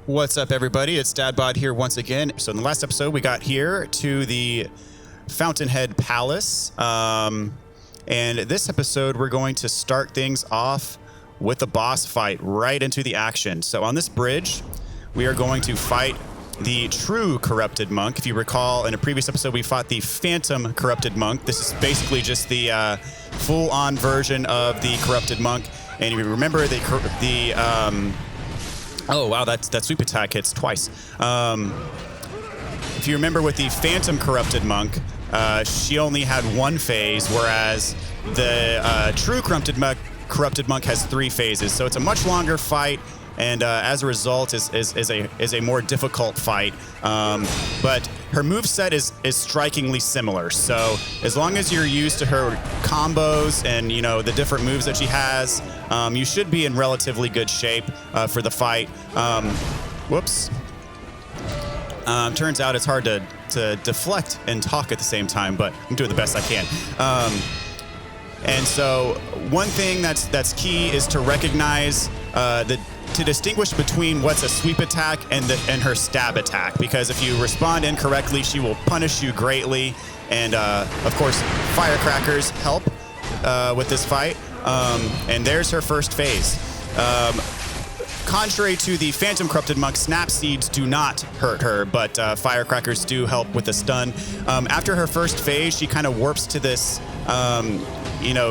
What's up, everybody? It's Dadbod here once again. So in the last episode, we got here to the Fountainhead Palace. And this episode, we're going to start things off with the boss fight right into the action. So on this bridge, we are going to fight the true corrupted monk. If you recall, in a previous episode, we fought the phantom corrupted monk. This is basically just the full-on version of the corrupted monk. And if you remember oh, wow, that sweep attack hits twice. If you remember with the Phantom Corrupted Monk, she only had one phase, whereas the true Corrupted Monk has 3 phases. So it's a much longer fight, and as a result is a more difficult fight. But her moveset is strikingly similar. So as long as you're used to her combos and the different moves that she has, you should be in relatively good shape for the fight. Whoops. Turns out it's hard to deflect and talk at the same time, but I'm doing the best I can. And so one thing that's key is to recognize to distinguish between what's a sweep attack and her stab attack, because if you respond incorrectly, she will punish you greatly. And of course, firecrackers help with this fight. And there's her first phase. Contrary to the Phantom Corrupted Monk, Snap Seeds do not hurt her, but firecrackers do help with the stun. After her first phase, she kind of warps to this,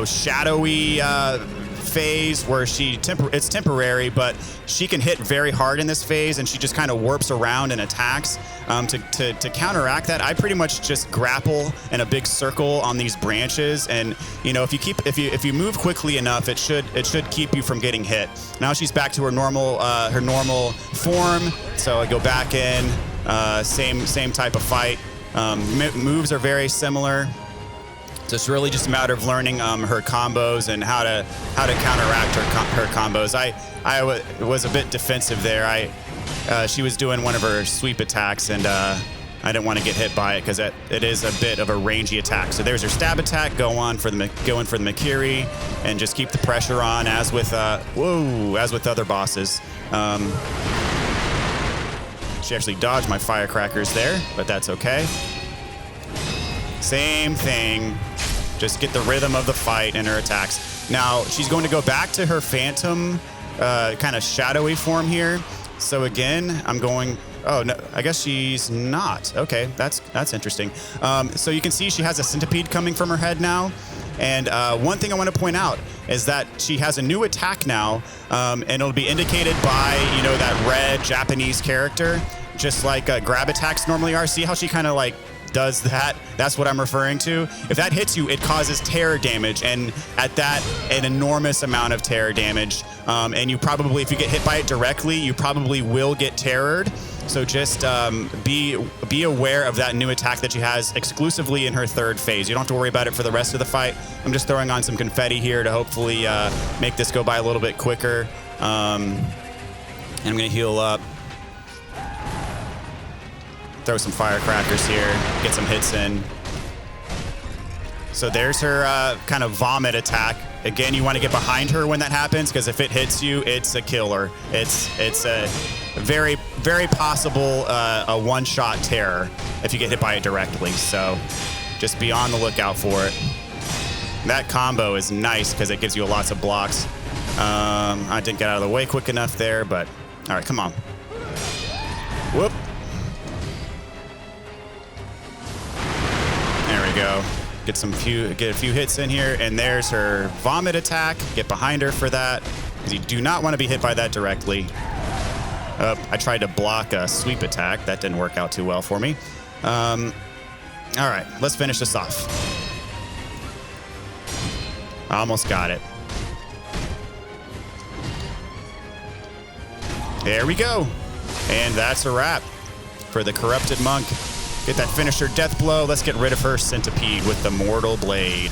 shadowy phase where it's temporary, but she can hit very hard in this phase, and she just kind of warps around and attacks. To counteract that, I pretty much just grapple in a big circle on these branches, and if you move quickly enough, it should keep you from getting hit. Now she's back to her normal form, so I go back in, same type of fight. Moves are very similar. So it's really just a matter of learning her combos and how to counteract her combos. I was a bit defensive there. She was doing one of her sweep attacks, and I didn't want to get hit by it because it is a bit of a rangy attack. So there's her stab attack. Go in for the Makiri and just keep the pressure on, as with other bosses. She actually dodged my firecrackers there, but that's okay. Same thing. Just get the rhythm of the fight and her attacks. Now, she's going to go back to her phantom kind of shadowy form here. So again, I'm going... Oh, no, I guess she's not. Okay, that's interesting. So you can see she has a centipede coming from her head now. And one thing I want to point out is that she has a new attack now, and it'll be indicated by, that red Japanese character, just like grab attacks normally are. See how she kind of does that? That's what I'm referring to. If that hits you, it causes terror damage, and at that, an enormous amount of terror damage. And you probably, if you get hit by it directly, you probably will get terrored. So just be aware of that new attack that she has exclusively in her 3rd phase. You don't have to worry about it for the rest of the fight. I'm just throwing on some confetti here to hopefully make this go by a little bit quicker. And I'm gonna heal up. Throw some firecrackers here, get some hits in. So there's her kind of vomit attack. Again, you want to get behind her when that happens, because if it hits you, it's a killer. It's a very, very possible a one-shot terror if you get hit by it directly. So just be on the lookout for it. That combo is nice because it gives you lots of blocks. I didn't get out of the way quick enough there, but all right, come on. Whoop. There we go. Get a few hits in here, and there's her vomit attack. Get behind her for that, because you do not want to be hit by that directly. I tried to block a sweep attack. That didn't work out too well for me. All right, let's finish this off. Almost got it. There we go. And that's a wrap for the corrupted monk. Get that finisher death blow. Let's get rid of her centipede with the mortal blade.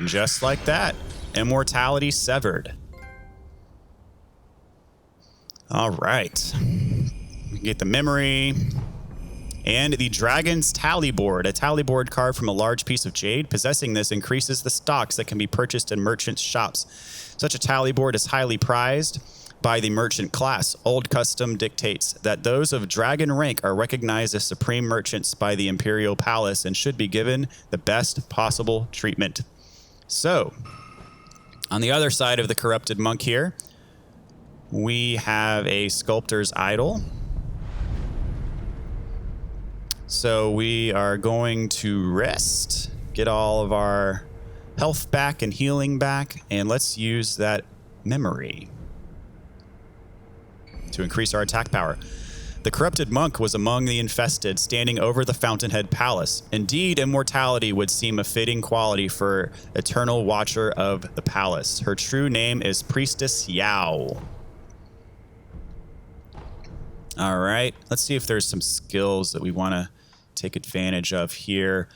Just like that. Immortality severed. All right. Get the memory. And the Dragon's Tally Board, a tally board carved from a large piece of jade. Possessing this increases the stocks that can be purchased in merchants' shops. Such a tally board is highly prized by the merchant class. Old custom dictates that those of dragon rank are recognized as supreme merchants by the Imperial Palace and should be given the best possible treatment. So, on the other side of the corrupted monk here, we have a sculptor's idol. So we are going to rest, get all of our health back and healing back, and let's use that memory to increase our attack power. The corrupted monk was among the infested, standing over the Fountainhead Palace. Indeed, immortality would seem a fitting quality for eternal watcher of the palace. Her true name is Priestess Yao. All right, let's see if there's some skills that we want to take advantage of here.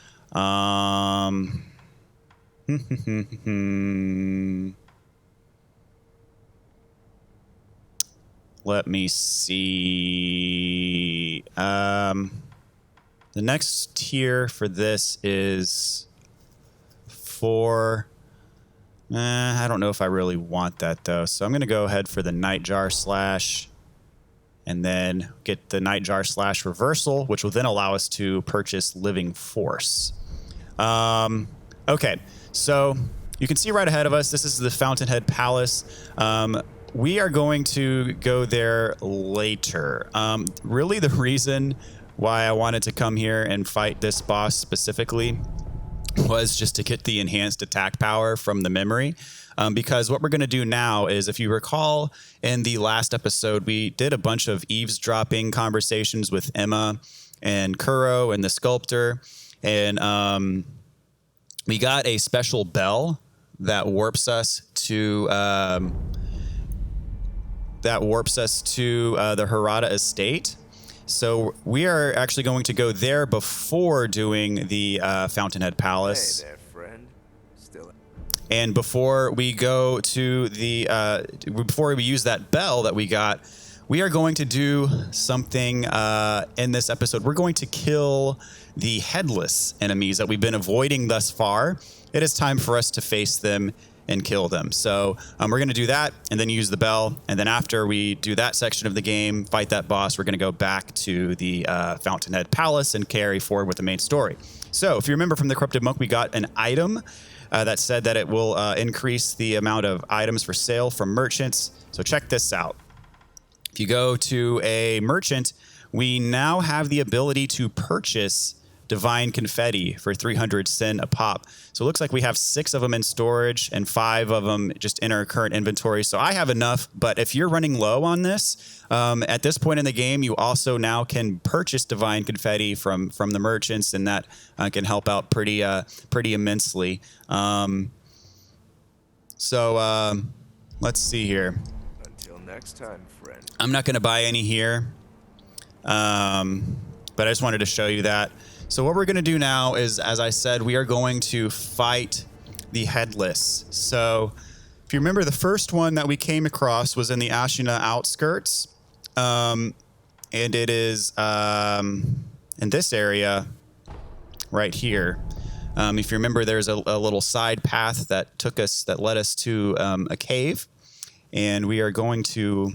Let me see. The next tier for this is for... I don't know if I really want that, though. So I'm going to go ahead for the Nightjar Slash and then get the Nightjar Slash Reversal, which will then allow us to purchase Living Force. Okay, so you can see right ahead of us, this is the Fountainhead Palace. We are going to go there later. Really, the reason why I wanted to come here and fight this boss specifically was just to get the enhanced attack power from the memory. Because what we're going to do now is, if you recall, in the last episode, we did a bunch of eavesdropping conversations with Emma and Kuro and the sculptor. And we got a special bell that warps us to... the Hirata Estate. So we are actually going to go there before doing the Fountainhead Palace. Hey there, friend. Still. And before we go to the, before we use that bell that we got, we are going to do something in this episode. We're going to kill the Headless enemies that we've been avoiding thus far. It is time for us to face them and kill them. So we're going to do that and then use the bell. And then after we do that section of the game, fight that boss, we're going to go back to the Fountainhead Palace and carry forward with the main story. So if you remember from the Corrupted Monk, we got an item that said that it will increase the amount of items for sale from merchants. So check this out. If you go to a merchant, we now have the ability to purchase Divine Confetti for 300 Sen a pop. So it looks like we have 6 of them in storage and 5 of them just in our current inventory. So I have enough, but if you're running low on this, at this point in the game, you also now can purchase Divine Confetti from the merchants, and that can help out pretty immensely. So let's see here. Until next time, friend. I'm not going to buy any here, but I just wanted to show you that. So what we're going to do now is, as I said, we are going to fight the Headless. So if you remember, the first one that we came across was in the Ashina Outskirts. And it is in this area right here. If you remember, there's a little side path that led us to a cave. And we are going to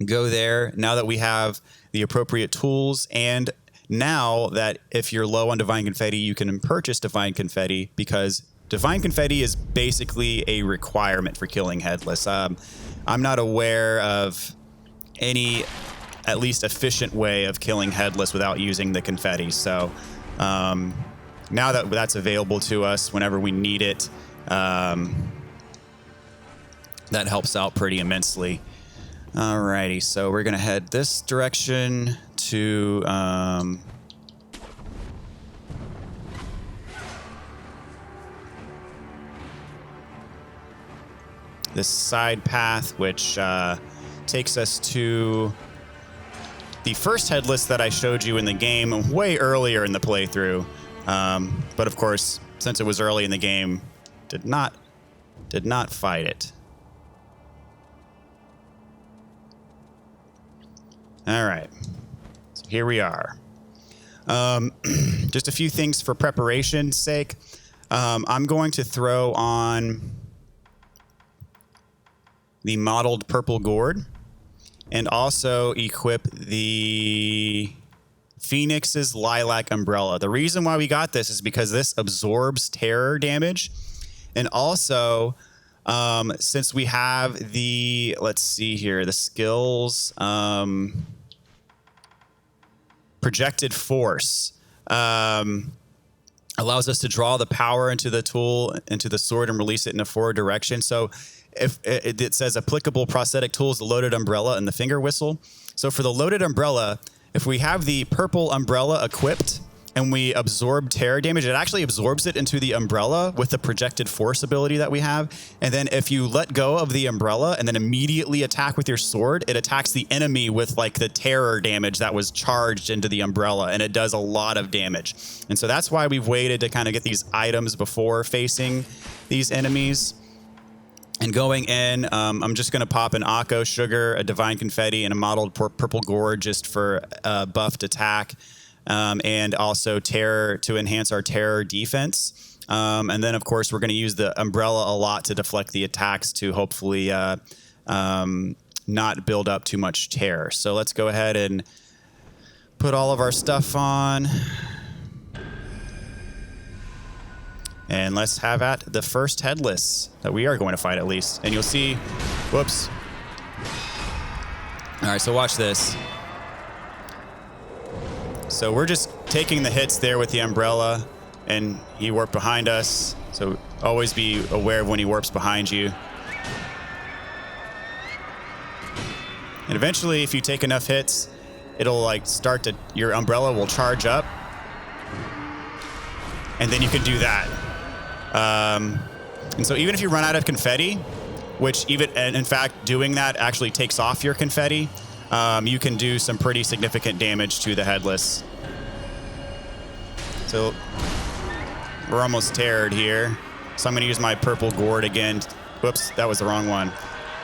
go there now that we have the appropriate tools, and now that if you're low on Divine Confetti, you can purchase Divine Confetti, because Divine Confetti is basically a requirement for killing Headless. I'm not aware of any, at least efficient way of killing Headless without using the confetti. So now that that's available to us whenever we need it, that helps out pretty immensely. Alrighty, so we're gonna head this direction to this side path, which takes us to the first Headless that I showed you in the game way earlier in the playthrough. But of course, since it was early in the game, did not fight it. All right, so here we are. Just a few things for preparation's sake. I'm going to throw on the modeled Purple Gourd and also equip the Phoenix's Lilac Umbrella. The reason why we got this is because this absorbs terror damage. And also, since we have the, let's see here, the skills, projected force, allows us to draw the power into the tool, into the sword, and release it in a forward direction. So if it says applicable prosthetic tools, the loaded umbrella and the finger whistle. So for the loaded umbrella, if we have the purple umbrella equipped and we absorb terror damage, it actually absorbs it into the umbrella with the projected force ability that we have. And then if you let go of the umbrella and then immediately attack with your sword, it attacks the enemy with like the terror damage that was charged into the umbrella, and it does a lot of damage. And so that's why we've waited to kind of get these items before facing these enemies. And going in, I'm just going to pop an Akko Sugar, a Divine Confetti, and a modeled Purple Gourd just for buffed attack. And also terror to enhance our terror defense. And then, of course, we're going to use the umbrella a lot to deflect the attacks to hopefully not build up too much terror. So let's go ahead and put all of our stuff on. And let's have at the first Headless that we are going to fight, at least. And you'll see, whoops. All right, so watch this. So we're just taking the hits there with the umbrella, and he warped behind us. So always be aware of when he warps behind you. And eventually, if you take enough hits, it'll like start to, your umbrella will charge up. And then you can do that. And so even if you run out of confetti, which even, and in fact, doing that actually takes off your confetti, you can do some pretty significant damage to the Headless. So we're almost terrored here. So I'm going to use my Purple Gourd again. Whoops, that was the wrong one.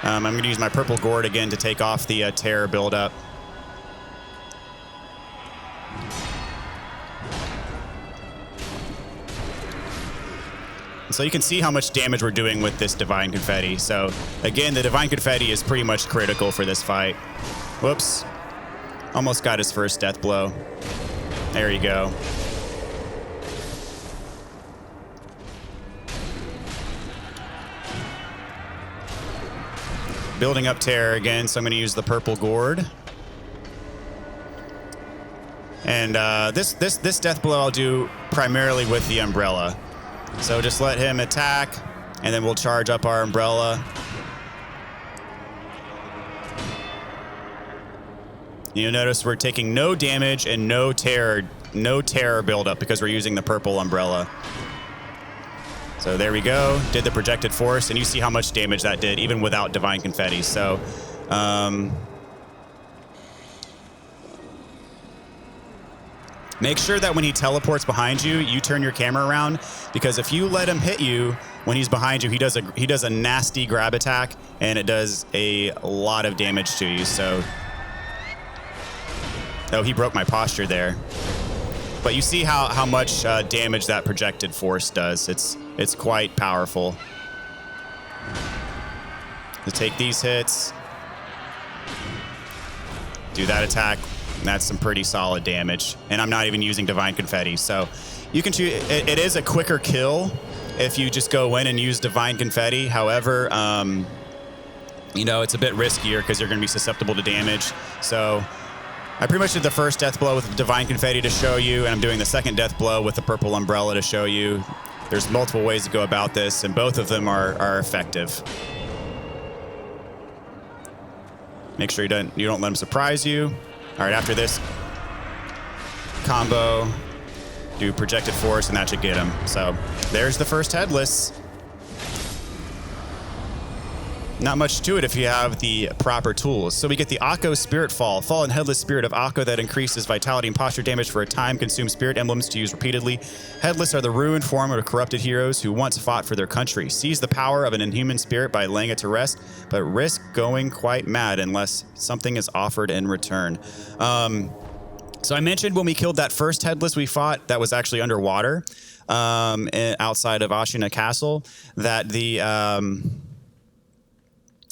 I'm going to use my Purple Gourd again to take off the terror buildup. So you can see how much damage we're doing with this Divine Confetti. So again, the Divine Confetti is pretty much critical for this fight. Whoops. Almost got his first death blow. There you go. Building up terror again, so I'm going to use the Purple Gourd. And this death blow I'll do primarily with the umbrella. So just let him attack, and then we'll charge up our umbrella. You'll notice we're taking no damage and no terror buildup because we're using the purple umbrella. So there we go. Did the projected force, and you see how much damage that did, even without Divine Confetti. So, make sure that when he teleports behind you, you turn your camera around, because if you let him hit you when he's behind you, he does a nasty grab attack, and it does a lot of damage to you. So, oh, he broke my posture there. But you see how much damage that projected force does. It's quite powerful. To take these hits, do that attack. That's some pretty solid damage. And I'm not even using Divine Confetti. So you can choose. It is a quicker kill if you just go in and use Divine Confetti. However, you know, it's a bit riskier because you're going to be susceptible to damage. So I pretty much did the first death blow with Divine Confetti to show you, and I'm doing the second death blow with the Purple Umbrella to show you. There's multiple ways to go about this, and both of them are effective. Make sure you don't let them surprise you. All right, after this combo, do projected force, and that should get him. So there's the first Headless. Not much to it if you have the proper tools. So we get the Akko Spirit Fall. Fallen Headless Spirit of Akko that increases vitality and posture damage for a time. Consume spirit emblems to use repeatedly. Headless are the ruined form of corrupted heroes who once fought for their country. Seize the power of an inhuman spirit by laying it to rest, but risk going quite mad unless something is offered in return. So I mentioned when we killed that first Headless we fought that was actually underwater outside of Ashina Castle that the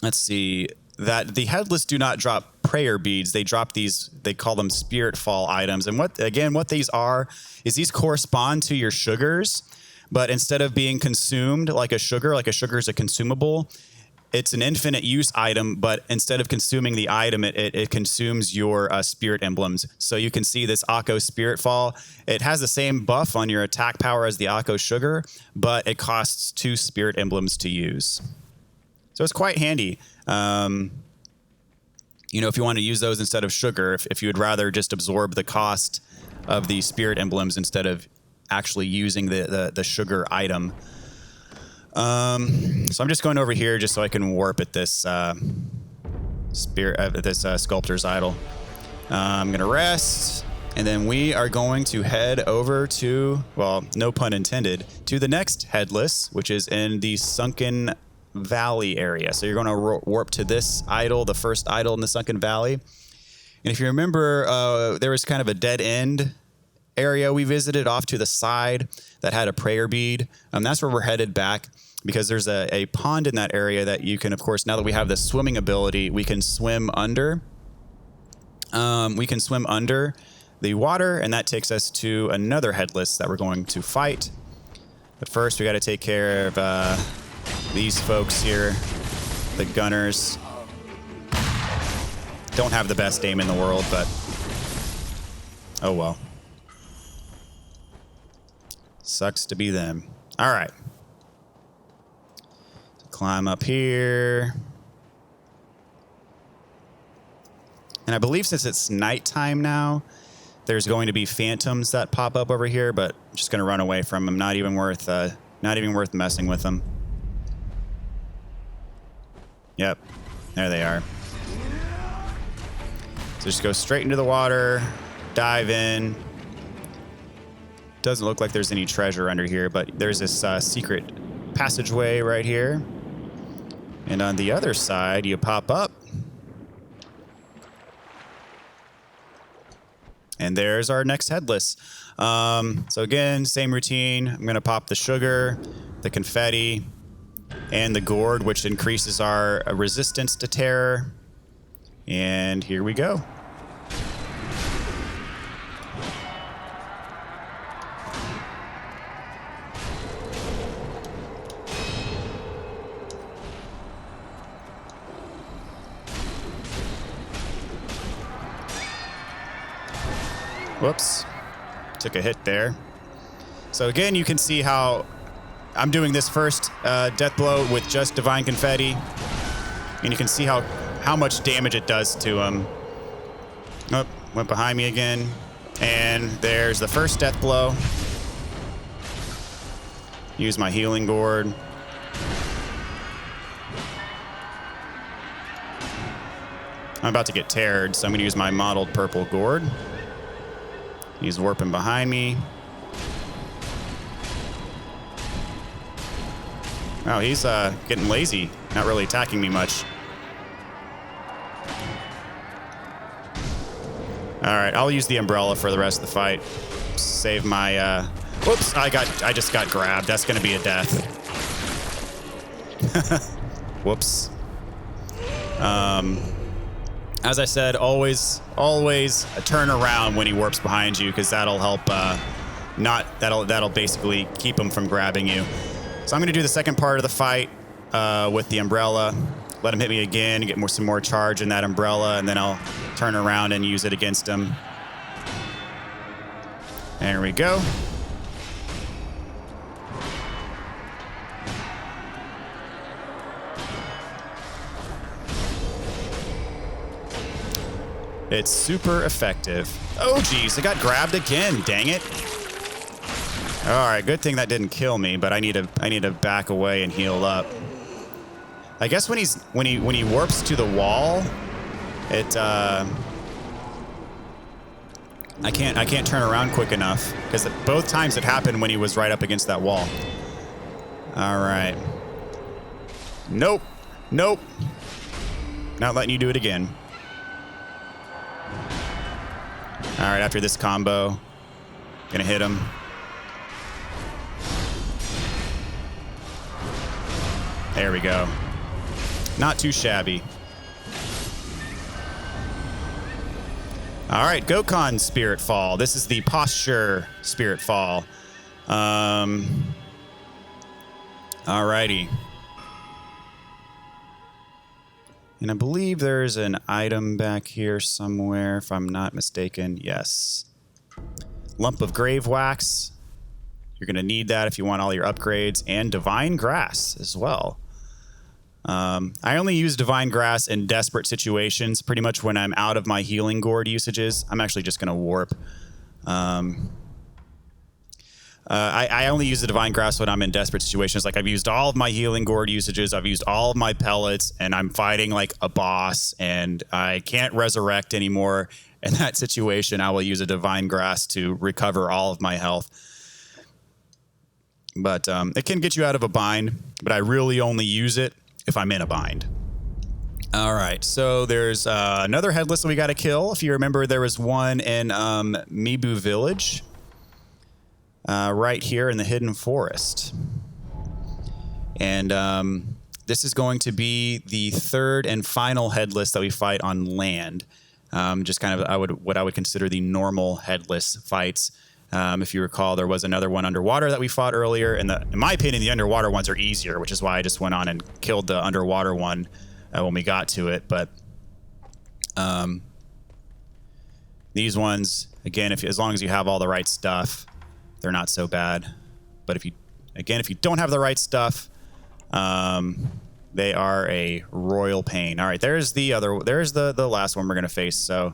let's see, that the Headless do not drop prayer beads. They drop these, they call them spirit fall items. And what these are is these correspond to your sugars, but instead of being consumed like a sugar is a consumable, it's an infinite use item, but instead of consuming the item, it consumes your spirit emblems. So you can see this Akko Spirit Fall. It has the same buff on your attack power as the Akko Sugar, but it costs 2 spirit emblems to use. So it's quite handy. You know, if you want to use those instead of sugar, if you would rather just absorb the cost of the spirit emblems instead of actually using the sugar item. So I'm just going over here just so I can warp at this sculptor's idol. I'm gonna rest, and then we are going to head over to, well, no pun intended, to the next Headless, which is in the Sunken Valley area. So you're going to warp to this idol, the first idol in the Sunken Valley. And if you remember, there was kind of a dead end area we visited off to the side that had a prayer bead. That's where we're headed back, because there's a pond in that area that you can, of course, now that we have the swimming ability, we can swim under. We can swim under the water, and that takes us to another Headless that we're going to fight. But first, we got to take care of these folks here, the gunners. Don't have the best aim in the world, but oh well. Sucks to be them. All right. Climb up here. And I believe since it's nighttime now, there's going to be phantoms that pop up over here, but I'm just going to run away from them. Not even worth messing with them. Yep, there they are. So just go straight into the water, dive in. Doesn't look like there's any treasure under here, but there's this secret passageway right here. And on the other side, you pop up. And there's our next Headless. So again, same routine. I'm going to pop the sugar, the confetti, and the gourd, which increases our resistance to terror. And here we go. Whoops. Took a hit there. So again, you can see how I'm doing this first death blow with just Divine Confetti. And you can see how much damage it does to him. Oh, went behind me again. And there's the first death blow. Use my healing gourd. I'm about to get teared, so I'm going to use my modeled Purple Gourd. He's warping behind me. Oh, he's getting lazy. Not really attacking me much. All right, I'll use the umbrella for the rest of the fight. Save my, whoops, I just got grabbed. That's gonna be a death. Whoops. As I said, always turn around when he warps behind you, because that'll help. That'll basically keep him from grabbing you. So I'm gonna do the second part of the fight with the umbrella. Let him hit me again, get some more charge in that umbrella, and then I'll turn around and use it against him. There we go. It's super effective. Oh, geez, I got grabbed again. Dang it. All right, good thing that didn't kill me, but I need to back away and heal up. I guess when he warps to the wall, it I can't turn around quick enough, because both times it happened when he was right up against that wall. All right. Nope. Nope. Not letting you do it again. All right, after this combo, gonna hit him. There we go. Not too shabby. All right, Gokon Spirit Fall. This is the posture Spirit Fall. Alrighty. And I believe there's an item back here somewhere, if I'm not mistaken. Yes. Lump of Grave Wax. You're going to need that if you want all your upgrades. And Divine Grass as well. I only use Divine Grass in desperate situations, pretty much when I'm out of my healing gourd usages. I'm actually just going to warp. I only use the Divine Grass when I'm in desperate situations. Like, I've used all of my healing gourd usages. I've used all of my pellets, and I'm fighting, like, a boss, and I can't resurrect anymore. In that situation, I will use a Divine Grass to recover all of my health. But it can get you out of a bind, but I really only use it if I'm in a bind. All right, so there's another Headless that we got to kill. If you remember, there was one in Mibu Village. Right here in the Hidden Forest. And this is going to be the third and final Headless that we fight on land. Just kind of what I would consider the normal Headless fights. If you recall, there was another one underwater that we fought earlier. And in my opinion, the underwater ones are easier, which is why I just went on and killed the underwater one when we got to it. But these ones, again, as long as you have all the right stuff, they're not so bad. But if you don't have the right stuff, they are a royal pain. All right, there's the last one we're gonna face. So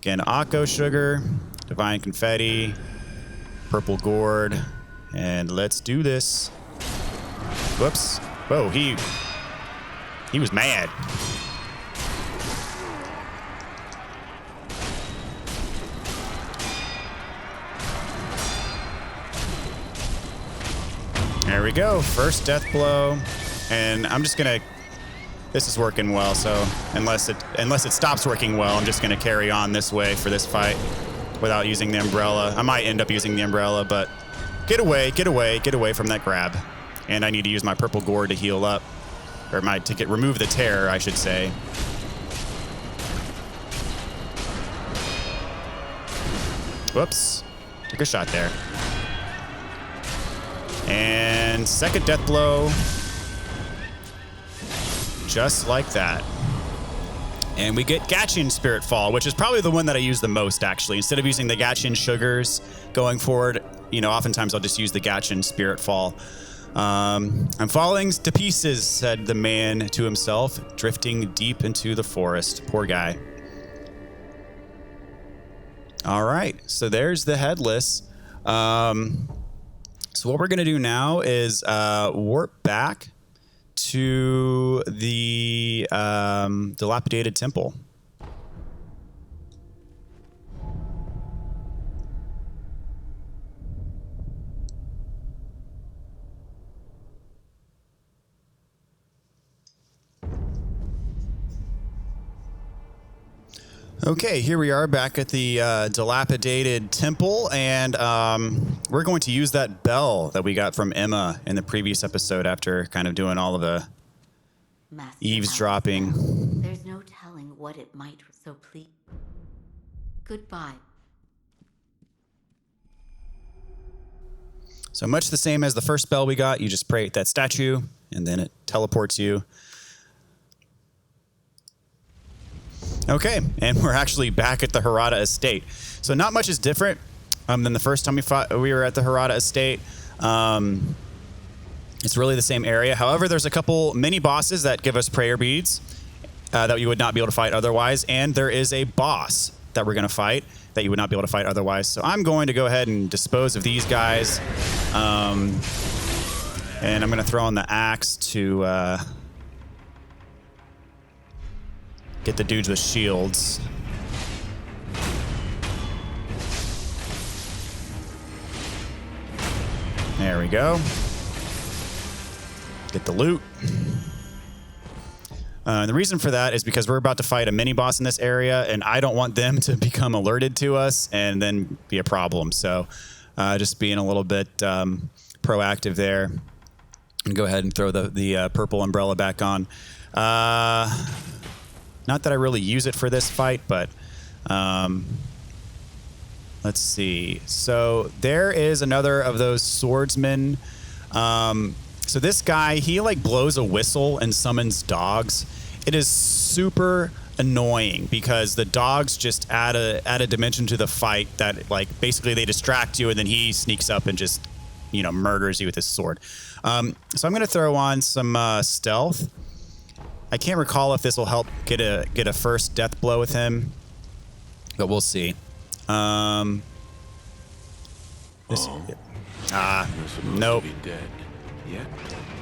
again, Akko Sugar, Divine Confetti, Purple Gourd, and let's do this. Whoops. Whoa, he was mad. There we go, first death blow, and I'm just gonna. This is working well, so unless it stops working well, I'm just gonna carry on this way for this fight without using the umbrella. I might end up using the umbrella, but get away from that grab. And I need to use my Purple Gourd to heal up, or remove the tear, I should say. Whoops, took a shot there. And second death blow. Just like that. And we get Gachin Spirit Fall, which is probably the one that I use the most, actually. Instead of using the Gachin Sugars going forward, oftentimes I'll just use the Gachin Spirit Fall. I'm falling to pieces, said the man to himself, drifting deep into the forest. Poor guy. All right, so there's the Headless. So what we're going to do now is warp back to the dilapidated temple. Okay, here we are back at the dilapidated temple, and we're going to use that bell that we got from Emma in the previous episode after kind of doing all of the eavesdropping. There's no telling what it might so please. Goodbye. So much the same as the first bell we got. You just pray at that statue, and then it teleports you. Okay, and we're actually back at the Hirata Estate. So not much is different than the first time we were at the Hirata Estate. It's really the same area. However, there's a couple mini bosses that give us prayer beads that you would not be able to fight otherwise. And there is a boss that we're going to fight that you would not be able to fight otherwise. So I'm going to go ahead and dispose of these guys. And I'm going to throw on the axe to... get the dudes with shields. There we go. Get the loot. The reason for that is because we're about to fight a mini boss in this area, and I don't want them to become alerted to us and then be a problem. So just being a little bit proactive there. And go ahead and throw the purple umbrella back on. Not that I really use it for this fight, but let's see. So there is another of those swordsmen. So this guy, he like blows a whistle and summons dogs. It is super annoying because the dogs just add a dimension to the fight that like basically they distract you and then he sneaks up and just, you know, murders you with his sword. So I'm going to throw on some stealth. I can't recall if this will help get a first death blow with him, but we'll see. Nope.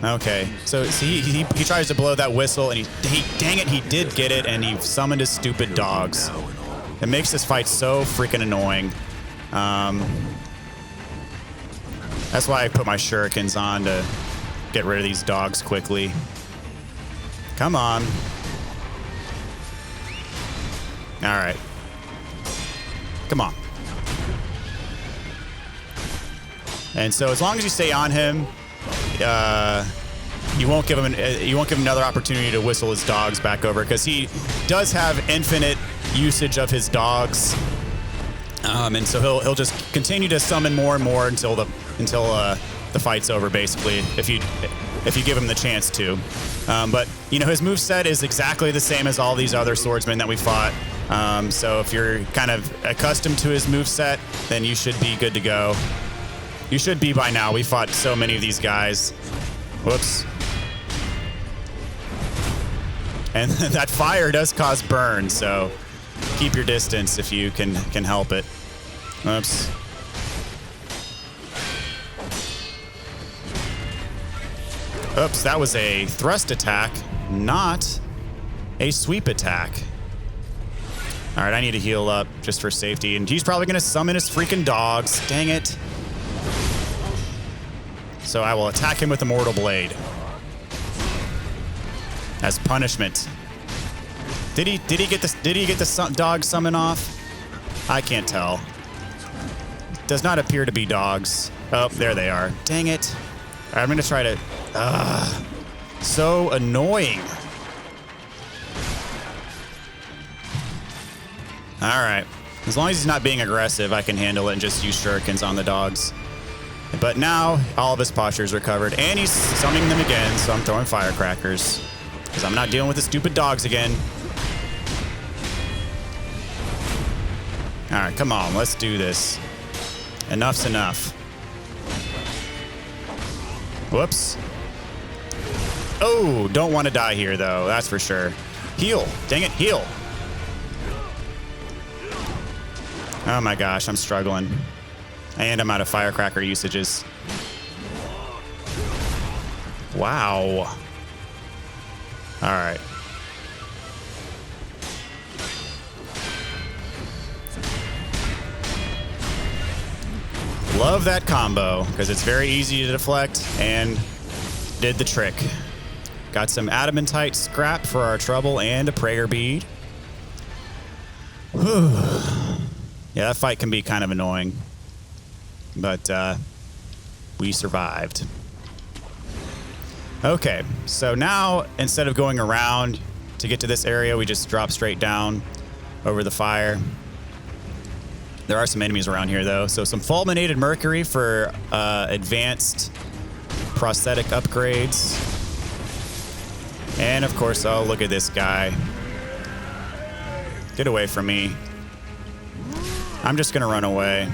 Okay, so he tries to blow that whistle, and he dang it, he did get it, and he summoned his stupid dogs. It makes this fight so freaking annoying. That's why I put my shurikens on to get rid of these dogs quickly. Come on. All right. Come on. And so as long as you stay on him, you won't give him another opportunity to whistle his dogs back over because he does have infinite usage of his dogs, and so he'll just continue to summon more and more until the fight's over. Basically, if you give him the chance to, but you know his moveset is exactly the same as all these other swordsmen that we fought. So if you're kind of accustomed to his moveset, then you should be good to go. You should be by now. We fought so many of these guys. Whoops. And that fire does cause burn, so keep your distance if you can help it. Oops. Oops, that was a thrust attack, not a sweep attack. All right, I need to heal up just for safety, and he's probably going to summon his freaking dogs. Dang it. So I will attack him with the Mortal Blade as punishment. Did he get the dog summon off? I can't tell. Does not appear to be dogs. Oh, there they are. Dang it. All right, I'm gonna try to. So annoying. All right. As long as he's not being aggressive, I can handle it and just use shurikens on the dogs. But now, all of his posture's recovered, and he's summoning them again, so I'm throwing firecrackers. Because I'm not dealing with the stupid dogs again. Alright, come on, let's do this. Enough's enough. Whoops. Oh, don't want to die here, though, that's for sure. Heal. Dang it, heal. Oh my gosh, I'm struggling. And I'm out of firecracker usages. Wow. All right. Love that combo because it's very easy to deflect and did the trick. Got some adamantite scrap for our trouble and a prayer bead. Whew. Yeah, that fight can be kind of annoying. But we survived. Okay, so now instead of going around to get to this area, we just drop straight down over the fire. There are some enemies around here, though. So some fulminated mercury for advanced prosthetic upgrades. And of course, oh, look at this guy. Get away from me. I'm just gonna run away.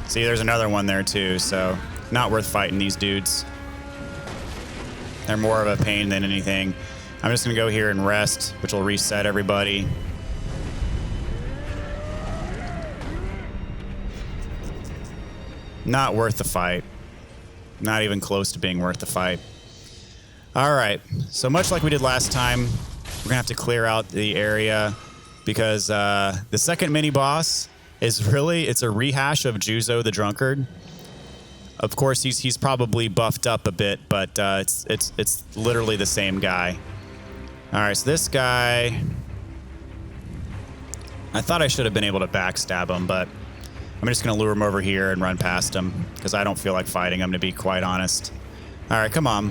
See, there's another one there too, so not worth fighting these dudes. They're more of a pain than anything. I'm just gonna go here and rest, which will reset everybody. Not worth the fight. Not even close to being worth the fight. All right, so much like we did last time, we're gonna have to clear out the area because the second mini boss it's a rehash of Juzo the Drunkard. Of course, he's probably buffed up a bit, but it's literally the same guy. All right, so this guy, I thought I should have been able to backstab him, but I'm just going to lure him over here and run past him because I don't feel like fighting him, to be quite honest. All right, come on.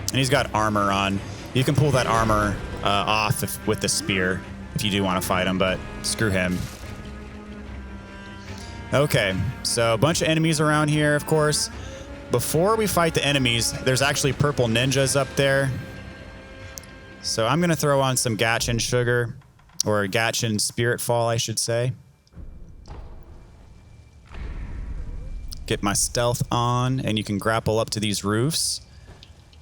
And he's got armor on. You can pull that armor off with the spear if you do want to fight him, but screw him. Okay, so a bunch of enemies around here, of course. Before we fight the enemies, there's actually purple ninjas up there. So I'm going to throw on some Gatchin sugar, or Gatchin spirit fall, I should say. Get my stealth on, and you can grapple up to these roofs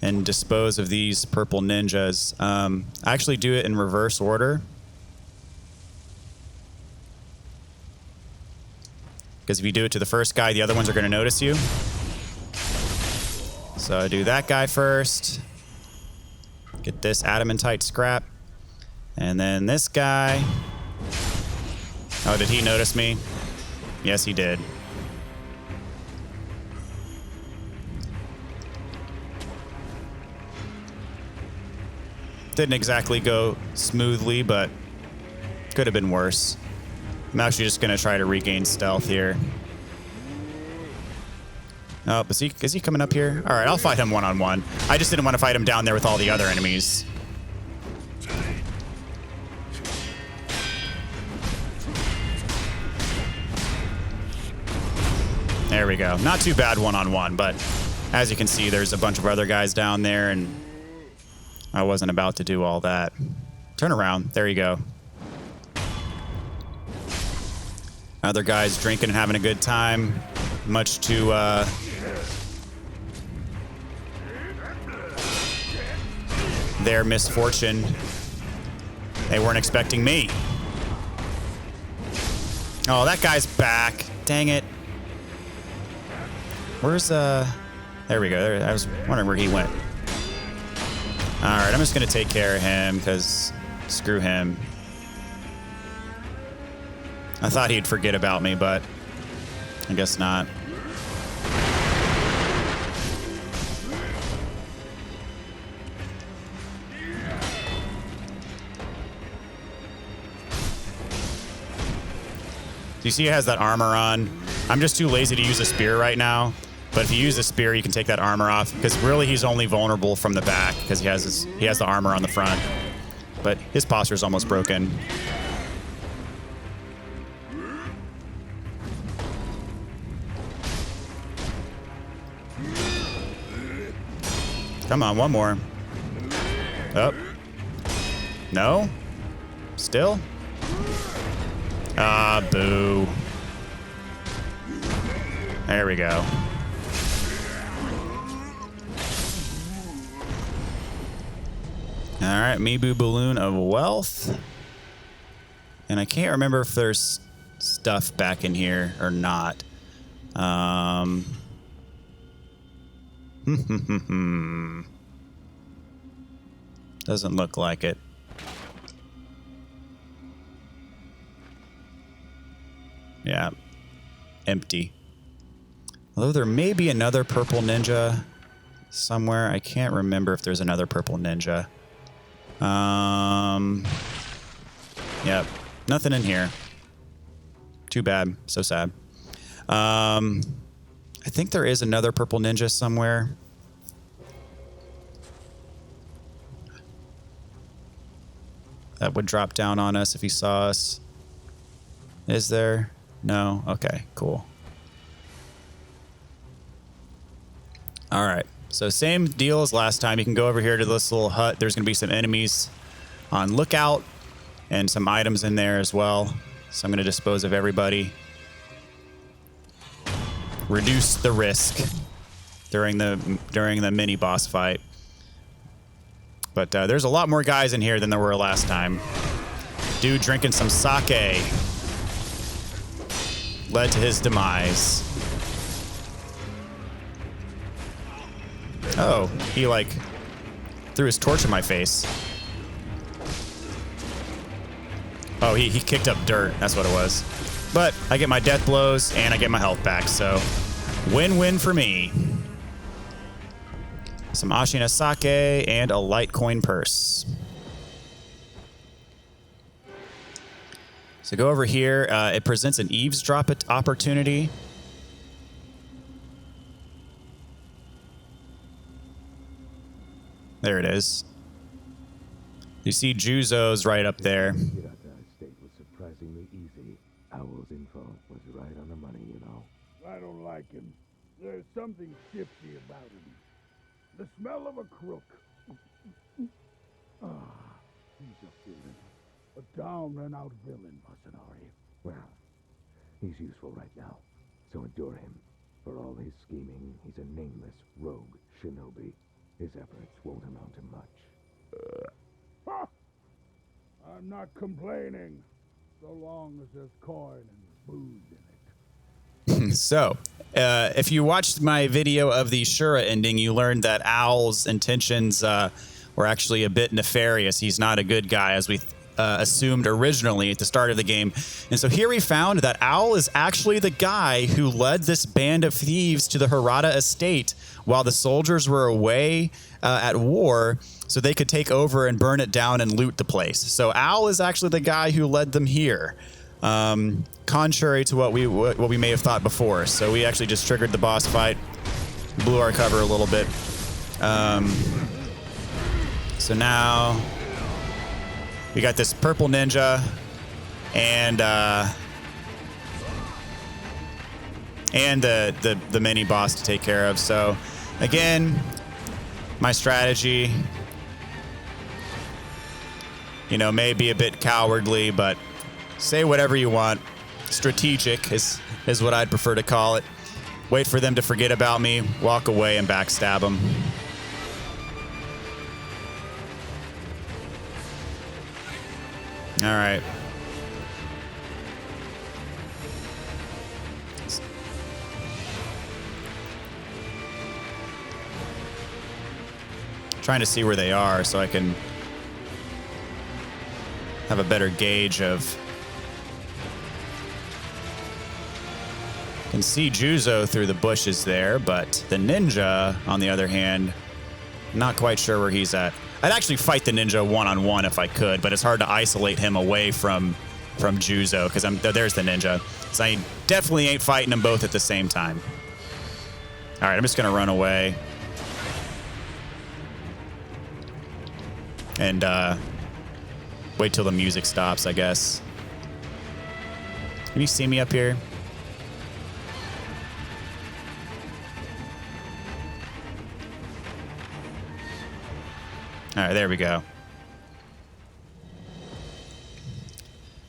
and dispose of these purple ninjas. I actually do it in reverse order. Because if you do it to the first guy, the other ones are going to notice you. So I do that guy first. Get this adamantite scrap. And then this guy. Oh, did he notice me? Yes, he did. Didn't exactly go smoothly, but could have been worse. I'm actually just going to try to regain stealth here. Oh, is he coming up here? All right, I'll fight him one-on-one. I just didn't want to fight him down there with all the other enemies. There we go. Not too bad one-on-one, but as you can see, there's a bunch of other guys down there, and I wasn't about to do all that. Turn around. There you go. Other guys drinking and having a good time, much to their misfortune. They weren't expecting me. Oh, that guy's back. Dang it. Where's there we go. I was wondering where he went. All right, I'm just going to take care of him because screw him. I thought he'd forget about me, but I guess not. Do you see he has that armor on? I'm just too lazy to use a spear right now. But if you use a spear, you can take that armor off, because really he's only vulnerable from the back because he has the armor on the front. But his posture is almost broken. Come on, one more. Oh. No? Still? Ah, boo. There we go. All right, Mibu Balloon of Wealth. And I can't remember if there's stuff back in here or not. Doesn't look like it. Yeah, empty. Although there may be another purple ninja somewhere. I can't remember if there's another purple ninja. Yep, nothing in here. Too bad. So sad. I think there is another purple ninja somewhere. That would drop down on us if he saw us. Is there? No? Okay, cool. All right. So same deal as last time. You can go over here to this little hut. There's going to be some enemies on lookout and some items in there as well. So I'm going to dispose of everybody. Reduce the risk during the mini boss fight. But there's a lot more guys in here than there were last time. Dude drinking some sake led to his demise. Oh, he like threw his torch in my face. Oh, he kicked up dirt. That's what it was. But I get my death blows and I get my health back, so win-win for me. Some Ashina sake and a light coin purse. So go over here. It presents an eavesdrop opportunity. There it is. You see Juzo's right up there. Hirata Estate was surprisingly easy. Owl's info was right on the money, you know. I don't like him. There's something shifty about him. The smell of a crook. He's a villain. A down and out villain, Masanari. Well, he's useful right now, so endure him. For all his scheming, he's a nameless rogue shinobi. His efforts won't amount to much. Ha! I'm not complaining, so long as there's coin and booze in it. So, if you watched my video of the Shura ending, you learned that Owl's intentions were actually a bit nefarious. He's not a good guy, as we assumed originally at the start of the game. And so here we found that Owl is actually the guy who led this band of thieves to the Hirata Estate while the soldiers were away at war, so they could take over and burn it down and loot the place. So Owl is actually the guy who led them here, contrary to what we may have thought before. So we actually just triggered the boss fight, blew our cover a little bit. So now we got this purple ninja and the mini boss to take care of. So again, my strategy, may be a bit cowardly, but say whatever you want. Strategic is what I'd prefer to call it. Wait for them to forget about me, walk away, and backstab them. All right. Trying to see where they are so I can have a better gauge of. Can see Juzo through the bushes there, but the ninja, on the other hand, not quite sure where he's at. I'd actually fight the ninja one-on-one if I could, but it's hard to isolate him away from Juzo, because there's the ninja. So I definitely ain't fighting them both at the same time. All right, I'm just going to run away. And wait till the music stops, I guess. Can you see me up here? All right, there we go.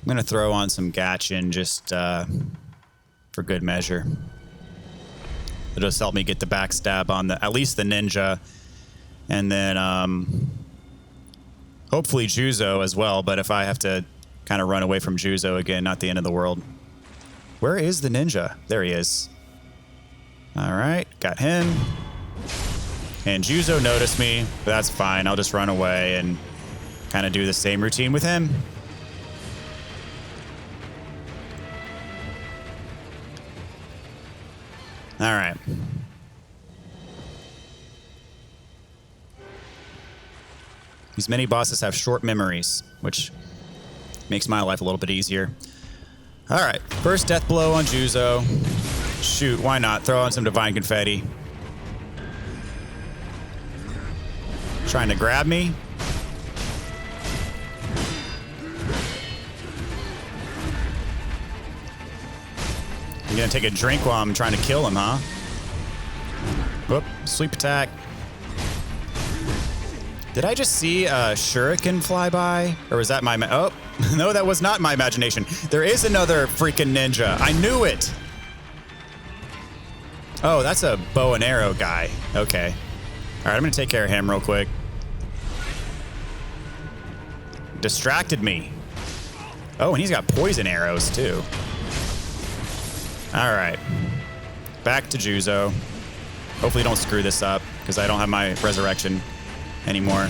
I'm going to throw on some Gatchin just for good measure. It'll just help me get the backstab on at least the ninja. And then hopefully Juzo as well, but if I have to kind of run away from Juzo again, not the end of the world. Where is the ninja? There he is. All right, got him. And Juzo noticed me, but that's fine. I'll just run away and kind of do the same routine with him. All right. These mini bosses have short memories, which makes my life a little bit easier. All right, first death blow on Juzo. Shoot, why not? Throw on some Divine Confetti. Trying to grab me. I'm gonna take a drink while I'm trying to kill him, huh? Whoop, sweep attack. Did I just see a shuriken fly by? Or was that my... Oh, no, that was not my imagination. There is another freaking ninja. I knew it. Oh, that's a bow and arrow guy. Okay. All right, I'm gonna take care of him real quick. Distracted me. Oh, and he's got poison arrows too. All right. Back to Juzo. Hopefully don't screw this up because I don't have my resurrection anymore.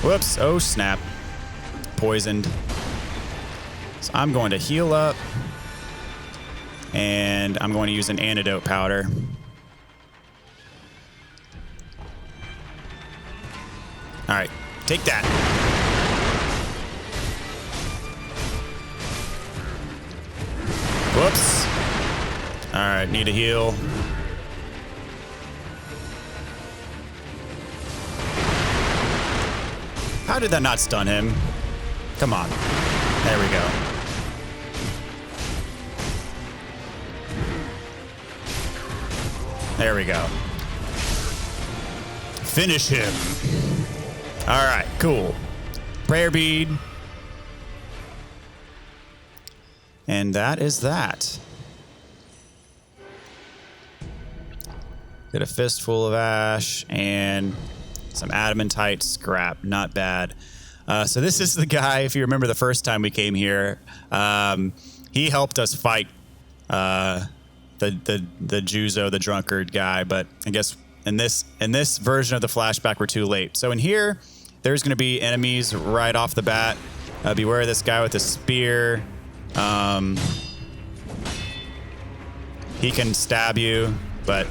Whoops. Oh, snap. Poisoned. So I'm going to heal up. And I'm going to use an antidote powder. All right, take that. Whoops. All right, need a heal. How did that not stun him? Come on. There we go. There we go. Finish him. All right, cool. Prayer bead. And that is that. Get a fistful of ash and some adamantite scrap. Not bad. So this is the guy, if you remember the first time we came here, he helped us fight the Juzo, the drunkard guy, but I guess in this version of the flashback, we're too late. So in here, there's going to be enemies right off the bat. Beware of this guy with the spear. He can stab you, but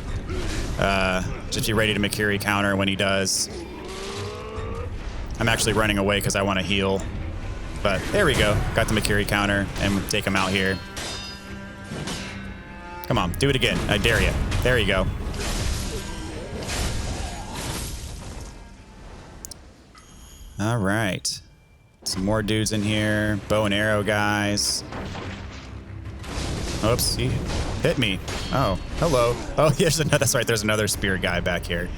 just be ready to Makiri counter when he does. I'm actually running away because I want to heal. But there we go. Got the Makiri counter and take him out here. Come on, do it again. I dare you. There you go. All right. Some more dudes in here. Bow and arrow guys. Oops, he hit me. Oh, hello. Oh, here's another. That's right. There's another spear guy back here.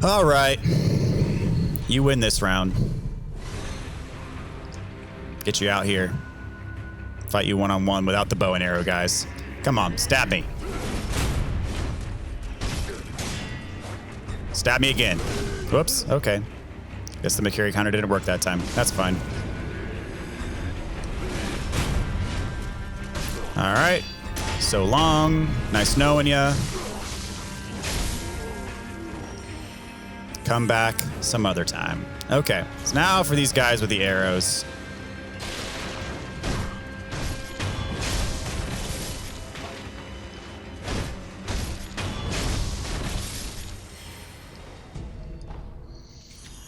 All right. You win this round. Get you out here. Fight you one-on-one without the bow and arrow guys. Come on, stab me. Stab me again. Whoops, okay. Guess the Makiri counter didn't work that time. That's fine. All right. So long. Nice knowing ya. Come back some other time. Okay. So now for these guys with the arrows.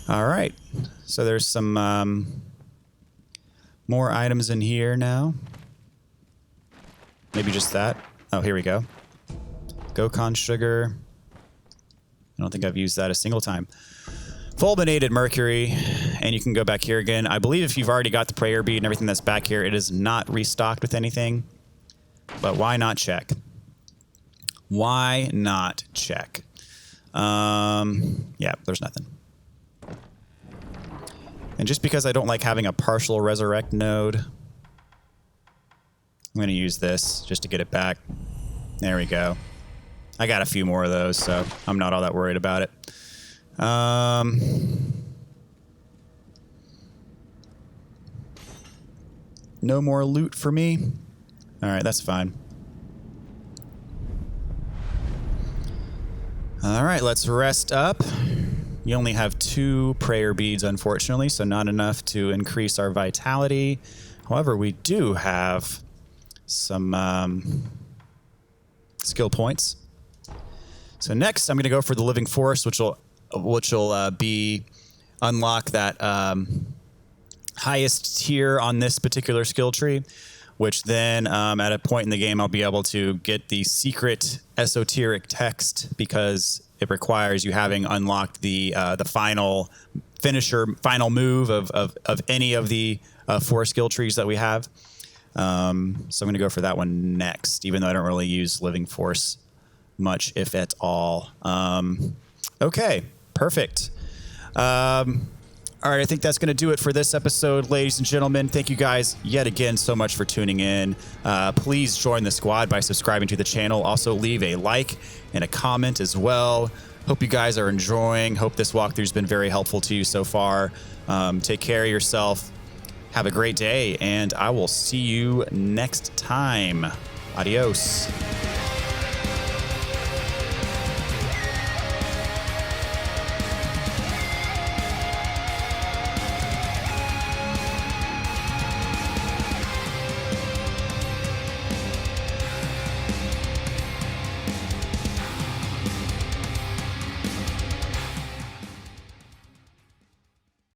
All right. So there's some more items in here now. Maybe just that. Oh, here we go. Gokon sugar. I don't think I've used that a single time. Fulminated mercury. And you can go back here again. I believe if you've already got the prayer bead and everything that's back here, it is not restocked with anything. But why not check? Why not check? Yeah, there's nothing. And just because I don't like having a partial resurrect node, I'm going to use this just to get it back. There we go. I got a few more of those, so I'm not all that worried about it. No more loot for me. All right, that's fine. All right, let's rest up. You only have 2 prayer beads, unfortunately, so not enough to increase our vitality. However, we do have some skill points. So next, I'm going to go for the Living Force, which will be unlock that highest tier on this particular skill tree, which then at a point in the game, I'll be able to get the secret esoteric text because it requires you having unlocked the final finisher, final move of any of the 4 skill trees that we have. So I'm going to go for that one next, even though I don't really use Living Force much, if at all. Okay, perfect. All right, I think that's going to do it for this episode, ladies and gentlemen. Thank you guys yet again so much for tuning in. Please join the squad by subscribing to the channel. Also, leave a like and a comment as well. Hope you guys are enjoying. Hope this walkthrough's been very helpful to you so far. Take care of yourself. Have a great day, and I will see you next time. Adios.